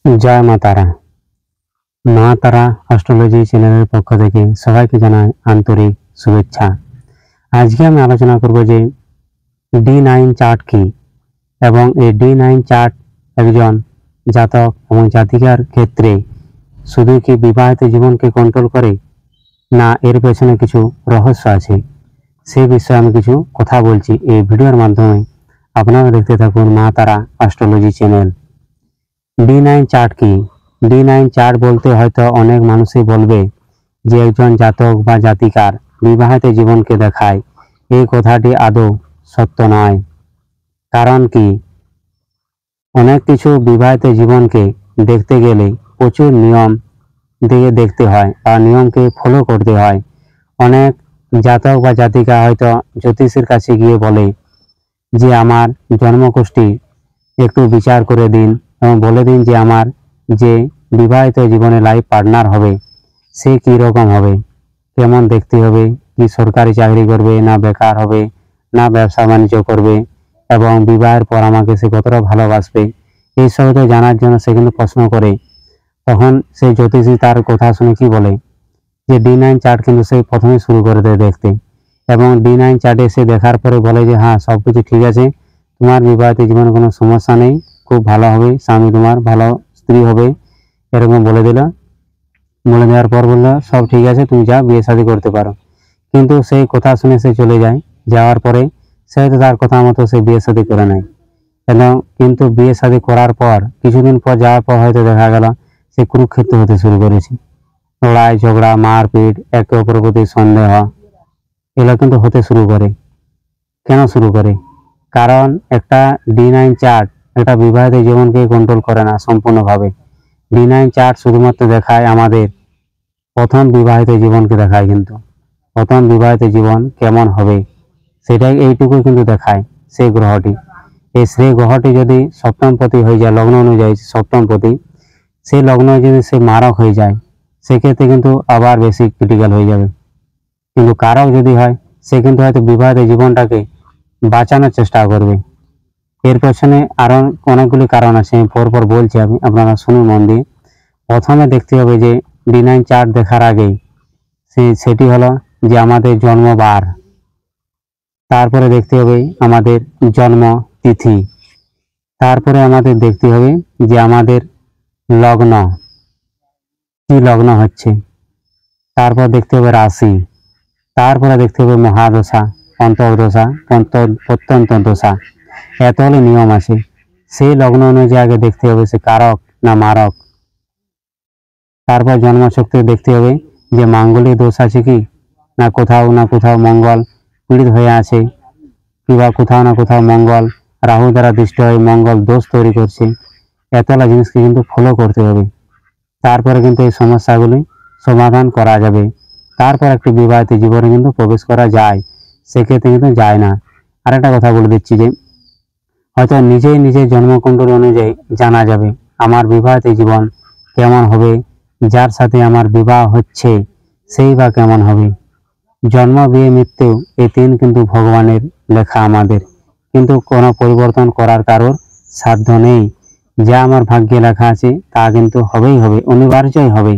জয় মা তারা। মা তারা অ্যাস্ট্রোলজি চ্যানেলের পক্ষ থেকে সবাইকে জানাই আন্তরিক শুভেচ্ছা। আজকে আমি আলোচনা করব যে D9 চার্ট কি এবং এই D9 চার্ট একজন জাতক এবং জাতিকার ক্ষেত্রে শুধু কি বিবাহিত জীবনকে কন্ট্রোল করে, না এর পেছনে কিছু রহস্য আছে, সেই বিষয়ে আমি কিছু কথা বলছি এই ভিডিওর মাধ্যমে। আপনারা দেখতে থাকুন মা তারা অ্যাস্ট্রোলজি চ্যানেল। D9 চার্ট কি? D9 চার্ট বলতে হয়তো অনেক মানুষই বলবে যে একজন জাতক বা জাতিকার বিবাহিত জীবনকে দেখায়। এই কথাটি আদৌ সত্য নয়। কারণ কি, অনেক কিছু বিবাহিত জীবনকে দেখতে গেলে প্রচুর নিয়ম দিয়ে দেখতে হয় বা নিয়মকে ফলো করতে হয়। অনেক জাতক বা জাতিকা হয়তো জ্যোতিষীর কাছে গিয়ে বলে যে আমার জন্মকুষ্ঠী একটু বিচার করে দিন এবং বলে দিন যে আমার যে বিবাহিত জীবনে লাইফ পার্টনার হবে সে কি রকম হবে, কেমন দেখতে হবে, কি সরকারি চাকরি করবে না বেকার হবে না ব্যবসা বাণিজ্য করবে, এবং বিবাহের পর আমাকে সে কতটা ভালোবাসবে, এইসব তো জানার জন্য সে কিন্তু প্রশ্ন করে। তখন সেই জ্যোতিষী তার কথা শুনে কি বলে যে D9 চার্ট কিন্তু সে প্রথমে শুরু করে দেয় দেখতে, এবং D9 চার্টে সে দেখার পরে বলে যে হ্যাঁ সবকিছু ঠিক আছে, তোমার বিবাহিত জীবনে কোনো সমস্যা নেই, খুব ভালো হবে, স্বামী তোমার ভালো স্ত্রী হবে, এরকম বলে দিল। বলে দেওয়ার পর বললো সব ঠিক আছে, তুমি যা বিয়ে শাদী করতে পারো। কিন্তু সেই কথা শুনে সে চলে যায়। যাওয়ার পরে সে হয়তো তার কথা মতো সে বিয়ে শাদী করে নেয়। এবং কিন্তু বিয়ে শাদী করার পর কিছুদিন পর যাওয়ার পর হয়তো দেখা গেল সে কুরুক্ষেত্র হতে শুরু করেছে। লড়াই ঝগড়া মারপিট, একে অপরের প্রতি সন্দেহ, এগুলো কিন্তু হতে শুরু করে। কেন শুরু করে? কারণ একটা D9 চার্ট একটা বিবাহিত জীবনকে কন্ট্রোল করে না সম্পূর্ণভাবে। D9 চার্ট শুধুমাত্র দেখায় আমাদের প্রথম বিবাহিত জীবনকে দেখায়, কিন্তু প্রথম বিবাহিত জীবন কেমন হবে সেটাই এইটুকু কিন্তু দেখায়। সেই গ্রহটি সেই গ্রহটি যদি সপ্তমপতি হয়ে যায়, লগ্ন অনুযায়ী সপ্তমপতি, সেই লগ্ন যদি সে মারক হয়ে যায় সেক্ষেত্রে কিন্তু আবার বেশি ক্রিটিক্যাল হয়ে যাবে। কিন্তু কারক যদি হয় সে কিন্তু হয়তো বিবাহিত জীবনটাকে বাঁচানোর চেষ্টা করবে। এর পেছনে আরো অনেকগুলি কারণ আছে, আমি পরপর বলছি, আপনারা শুনুন মন দিয়ে। প্রথমে দেখতে হবে যে D9 চার্ট দেখার আগেই সেটি হলো যে আমাদের জন্মবার, তারপরে দেখতে হবে আমাদের জন্ম তিথি, তারপরে আমাদের দেখতে হবে যে আমাদের লগ্ন কি লগ্ন হচ্ছে, তারপর দেখতে হবে রাশি, তারপরে দেখতে হবে মহাদশা, অন্তর্দশা, প্রত্যন্ত দশা, এত হলে নিয়ম আছে। সেই লগ্ন অনুযায়ী আগে দেখতে হবে সে কারক না মারক। তারপর জন্মছকে দেখতে হবে যে মাঙ্গলিক দোষ আছে কি, না কোথাও মঙ্গল পীড়িত হয়ে আছে, কিংবা কোথাও না কোথাও মঙ্গল রাহু দ্বারা দৃষ্ট হয়ে মঙ্গল দোষ তৈরি করছে। এতলা জিনিসকে কিন্তু ফলো করতে হবে, তারপরে কিন্তু এই সমস্যাগুলি সমাধান করা যাবে। তারপর একটি বিবাহিত জীবনে কিন্তু প্রবেশ করা যায়, সেক্ষেত্রে কিন্তু যায় না। আরেকটা কথা বলে দিচ্ছি যে হয়তো নিজের জন্মকুণ্ডলী অনুযায়ী জানা যাবে আমার বিবাহিত জীবন কেমন হবে, যার সাথে আমার বিবাহ হচ্ছে সেই বা কেমন হবে। জন্ম বিয়ে মৃত্যু এই তিন কিন্তু ভগবানের লেখা আমাদের, কিন্তু কোনো পরিবর্তন করার কারোর সাধ্য নেই। যা আমার ভাগ্যে লেখা আছে তা কিন্তু হবেই হবে, অনিবার্যই হবে।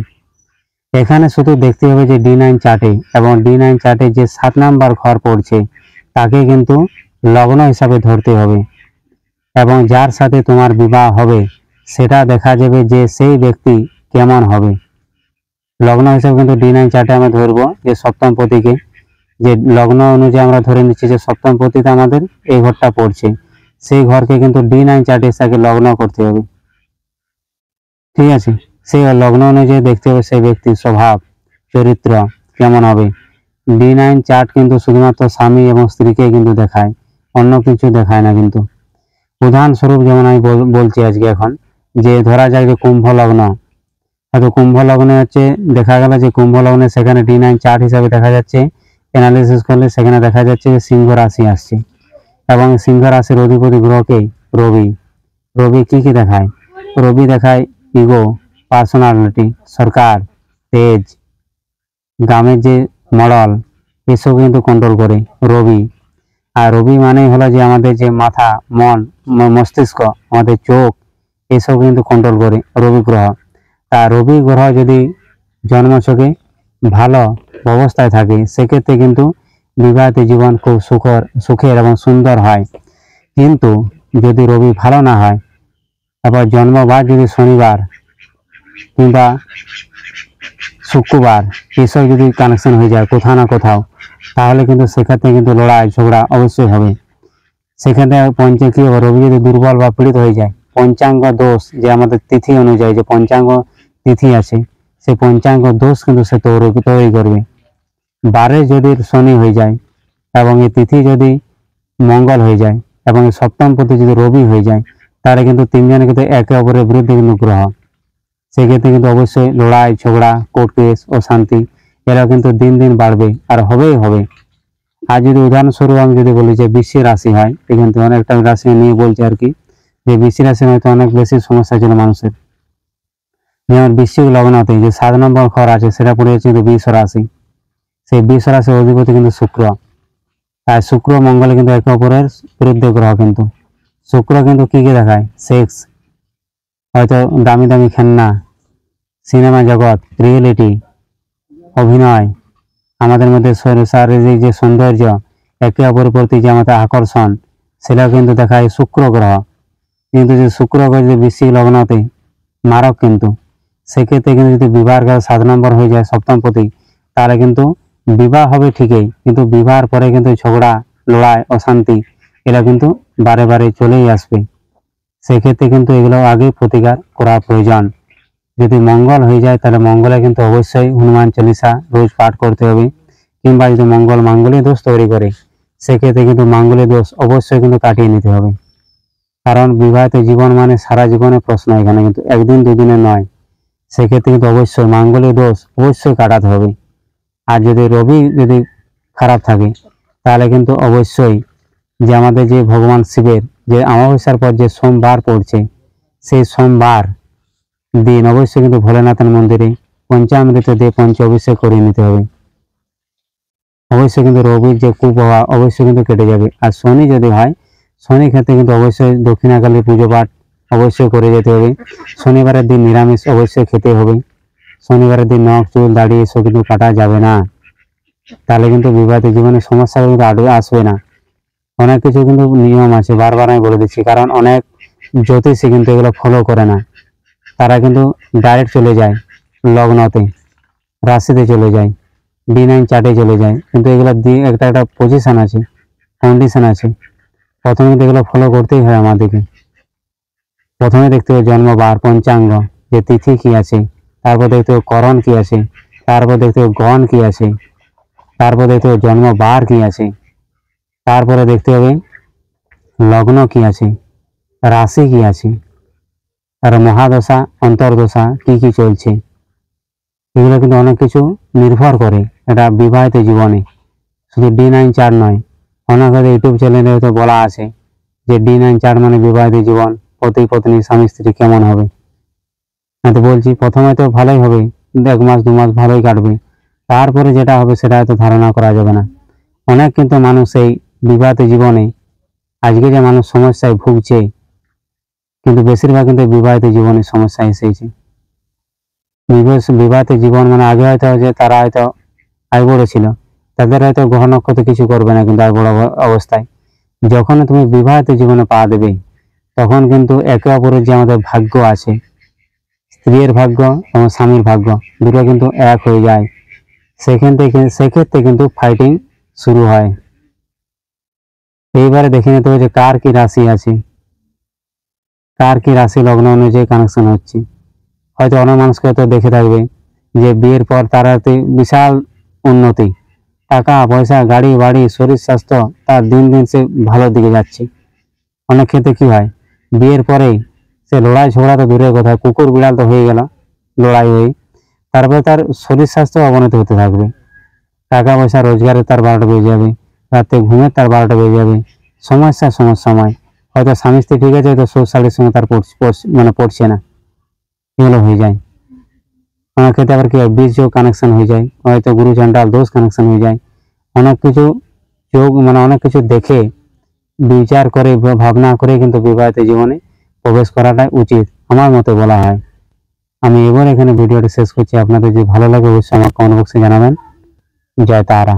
এখানে শুধু দেখতে হবে যে D9 চার্টে এবং D9 চার্টে যে 7 নাম্বার ঘর পড়ছে তাকে কিন্তু লগ্ন হিসাবে ধরতে হবে, এবং যার সাথে তোমার বিবাহ হবে সেটা দেখা যাবে যে সেই ব্যক্তি কেমন হবে। লগ্ন হিসাবে কিন্তু D9 চার্টে আমরা ধরবো যে সপ্তম পতিকে, যে লগ্ন অনুযায়ী আমরা ধরে নিচ্ছি যে সপ্তম পতিতে আমাদের এই ঘরটা পড়ছে, সেই ঘরকে কিন্তু D9 চার্টে তাকে লগ্ন করতে হবে। ঠিক আছে, সেই লগ্ন অনুযায়ী দেখতে হবে সেই ব্যক্তির স্বভাব চরিত্র কেমন হবে। D9 চার্ট কিন্তু শুধুমাত্র স্বামী এবং স্ত্রীকে কিন্তু দেখায়, অন্য কিছু দেখায় না। কিন্তু উদাহরণস্বরূপ যেমন আমি বলছি আজকে এখন, যে ধরা যায় যে কুম্ভ লগ্ন, হয়তো কুম্ভ লগ্নে হচ্ছে দেখা গেল যে কুম্ভ লগ্নে সেখানে D9 চার্ট হিসাবে দেখা যাচ্ছে, অ্যানালিসিস করলে সেখানে দেখা যাচ্ছে যে সিংহ রাশি আসছে, এবং সিংহ রাশির অধিপতি গ্রহকে রবি। রবি কি দেখায়? রবি দেখায় ইগো, পার্সোনালিটি, সরকার, তেজ, গ্রামের যে মডেল, এসব কিন্তু কন্ট্রোল করে রবি। আর রবি মানেই হলো যে আমাদের যে মাথা, মন, মস্তিষ্ক, আমাদের চোখ, এইসব কিন্তু কন্ট্রোল করে রবি গ্রহ। তা রবি গ্রহ যদি জন্মছকে ভালো অবস্থায় থাকে সেক্ষেত্রে কিন্তু বিবাহিত জীবন খুব সুখের এবং সুন্দর হয়। কিন্তু যদি রবি ভালো না হয়, তারপর জন্মবার যদি শনিবার কিংবা শুক্রবার এসব যদি কানেকশন হয়ে যায় কোথাও না কোথাও, তাহলে কিন্তু সেক্ষেত্রে কিন্তু লড়াই ঝগড়া অবশ্যই হবে। সেক্ষেত্রে কি হবে, রবি যদি দুর্বল বা পীড়িত হয়ে যায়, পঞ্চাঙ্গ দোষ যে আমাদের তিথি অনুযায়ী যে পঞ্চাঙ্গ তিথি আছে, সেই পঞ্চাঙ্গ দোষ কিন্তু সে তৈরি করবে। বারে যদি শনি হয়ে যায় এবং এই তিথি যদি মঙ্গল হয়ে যায় এবং সপ্তম পতি যদি রবি হয়ে যায়, তাহলে কিন্তু তিনজনে কিন্তু একে অপরের বিরুদ্ধে কিন্তু গ্রহ। সেক্ষেত্রে কিন্তু অবশ্যই লড়াই ঝগড়া কোর্ট কেস অশান্তি এরা কিন্তু দিন দিন বাড়বে আর হবেই হবে। আর যদি উদাহরণস্বরূপ আমি যদি বলি যে বৃশ্চিক রাশি হয়, এখান থেকে অনেকটা রাশি নিয়ে বলছি আর কি, যে বৃশ্চিক রাশি হয়তো অনেক বেশি সমস্যা ছিল মানুষের। যেমন বৃশ্চিক লগ্নতে যে 7 নম্বর ঘর আছে সেটা পড়ে যাচ্ছে কিন্তু বৃষ রাশি। সেই বৃষ রাশির অধিপতি কিন্তু শুক্র। তাই শুক্র মঙ্গলে কিন্তু একে অপরের বিরুদ্ধে গ্রহ। কিন্তু শুক্র কিন্তু কি দেখায়, সেক্স, হয়তো দামি দামি খেলনা, সিনেমা জগৎ, রিয়েলিটি, অভিনয়, আমাদের মধ্যে শারীরিক যে সৌন্দর্য, একে অপরের প্রতি যে আমাদের আকর্ষণ, সেটা কিন্তু দেখায় শুক্র গ্রহ। কিন্তু যদি শুক্র গ্রহ যদি বৃশ্চিক লগ্নতে মারক, কিন্তু সেক্ষেত্রে কিন্তু যদি বিবাহ 7 নম্বর হয়ে যায় সপ্তম পতি, তাহলে কিন্তু বিবাহ হবে ঠিকই, কিন্তু বিবাহের পরে কিন্তু ঝগড়া লড়াই অশান্তি এরা কিন্তু বারে বারে চলেই আসবে। সেক্ষেত্রে কিন্তু এগুলো আগে প্রতিকার করা প্রয়োজন। যদি মঙ্গল হয়ে যায় তাহলে মঙ্গলে কিন্তু অবশ্যই হনুমান চল্লিশা রোজ পাঠ করতে হবে। কিংবা যদি মঙ্গল মাঙ্গলিক দোষ তৈরি করে, সেক্ষেত্রে কিন্তু মাঙ্গলিক দোষ অবশ্যই কিন্তু কাটিয়ে নিতে হবে। কারণ বিবাহিত জীবন মানে সারা জীবনের প্রশ্ন, এখানে কিন্তু একদিন দুদিনের নয়। সেক্ষেত্রে কিন্তু অবশ্যই মাঙ্গলিক দোষ অবশ্যই কাটাতে হবে। আর যদি রবি যদি খারাপ থাকে, তাহলে কিন্তু অবশ্যই যে আমাদের যে ভগবান শিবের যে অমাবস্যার পর যে সোমবার পড়ছে, সেই সোমবার দিন অবশ্যই কিন্তু ভোলেনাথের মন্দিরে পঞ্চামৃত দিয়ে পঞ্চ অভিষেক করিয়ে নিতে হবে। অবশ্যই কিন্তু রবির যে কুপ্রভাব অবশ্যই কিন্তু কেটে যাবে। আর শনি যদি হয়, শনি ক্ষেত্রে কিন্তু অবশ্যই দক্ষিণাকালী পুজো পাঠ অবশ্যই করে যেতে হবে। শনিবারের দিন নিরামিষ অবশ্যই খেতে হবে। শনিবারের দিন নখ চুল দাড়ি এসব কিন্তু কাটা যাবে না, তাহলে কিন্তু বিবাহিত জীবনের সমস্যা কিন্তু আদৌ আসবে না। অনেক কিছু কিন্তু নিয়ম আছে, বারবার আমি বলে দিচ্ছি, কারণ অনেক জ্যোতিষী কিন্তু এগুলো ফলো করে না। তারা কিন্তু ডাইরেক্ট চলে যায় লগ্নতে, রাশিতে চলে যায়, D9 চার্টে চলে যায়, কিন্তু এগুলো দিয়ে একটা একটা পজিশন আছে, কন্ডিশন আছে। প্রথমে কিন্তু এগুলো ফলো করতেই হয় আমাদেরকে। প্রথমে দেখতে হবে জন্মবার পঞ্চাঙ্গ, যে তিথি কি আছে, তারপর দেখতে হবে করণ কি আছে, তারপর দেখতে হবে গণ কি আছে, তারপর দেখতে হবে জন্মবার কি আছে, তারপরে দেখতে হবে লগ্ন কি আছে, রাশি কি আছে, আর মহাদশা অন্তর্দশা কি কি চলছে। এগুলো কিন্তু অনেক কিছু নির্ভর করে এটা বিবাহিত জীবনে। শুধু D9 চার্ট নয়, অনেক হয়তো ইউটিউব চ্যানেলে হয়তো বলা আছে যে D9 চার্ট মানে বিবাহিত জীবন, পতি পত্নী স্বামী স্ত্রী কেমন হবে। আমি তো বলছি প্রথমে তো ভালোই হবে, 1 মাস 2 মাস ভালোই কাটবে, তারপরে যেটা হবে সেটা হয়তো ধারণা করা যাবে না। অনেক কিন্তু মানুষ এই বিবাহিত জীবনে আজকে যে মানুষ সমস্যায় ভুগছে, কিন্তু বেশিরভাগ কিন্তু বিবাহিত জীবনে সমস্যা এসেছে। বিবাহিত জীবন মানে আগে হয়তো যে তারা হয়তো আয় বড় ছিল, তাদের হয়তো গ্রহ নক্ষত্র কিছু করবে না, কিন্তু আয় বড় অবস্থায় যখন তুমি বিবাহিত জীবনে পা দেবে, তখন কিন্তু একে অপরের যে আমাদের ভাগ্য আছে, স্ত্রীর ভাগ্য এবং স্বামীর ভাগ্য দুটো কিন্তু এক হয়ে যায়। সেক্ষেত্রে কিন্তু ফাইটিং শুরু হয়। এইবারে দেখে নিতে হবে যে কার কি রাশি আছে, কার কি রাশি লগ্ন অনুযায়ী কানেকশন হচ্ছে। হয়তো অনেক মানুষকে হয়তো দেখে থাকবে যে বিয়ের পর তার বিশাল উন্নতি, টাকা পয়সা গাড়ি বাড়ি শরীর স্বাস্থ্য তার দিন দিন সে ভালোর দিকে যাচ্ছে। অনেক ক্ষেত্রে কি হয়, বিয়ের পরেই সে লড়াই ঝগড়া তো দূরের কথা, কুকুর বিড়াল তো হয়ে গেল লড়াই হয়ে, তারপরে তার শরীর স্বাস্থ্য অবনতি হতে থাকবে। টাকা পয়সা রোজগারে তার 12টা বেজে যাবে, রাতে ঘুমের তার 12টা বেজে যাবে, সময় হয়তো স্বামী স্ত্রী ঠিক আছে, হয়তো শ্বশুর সঙ্গে তার পড়ছে না, এগুলো হয়ে যায়। অনেক ক্ষেত্রে আবার কি হয়, বীজ যোগ কানেকশন হয়ে যায়, হয়তো গুরু চন্ডাল দোষ কানেকশন হয়ে যায়। অনেক কিছু যোগ অনেক কিছু দেখে বিচার করে ভাবনা করে কিন্তু বিবাহিত জীবনে প্রবেশ করাটাই উচিত। আমার মতে বলা হয়। আমি এবার এখানে ভিডিওটি শেষ করছি। আপনাদের যদি ভালো লাগে অবশ্যই আমার কমেন্ট বক্সে জানাবেন। জয় তারা।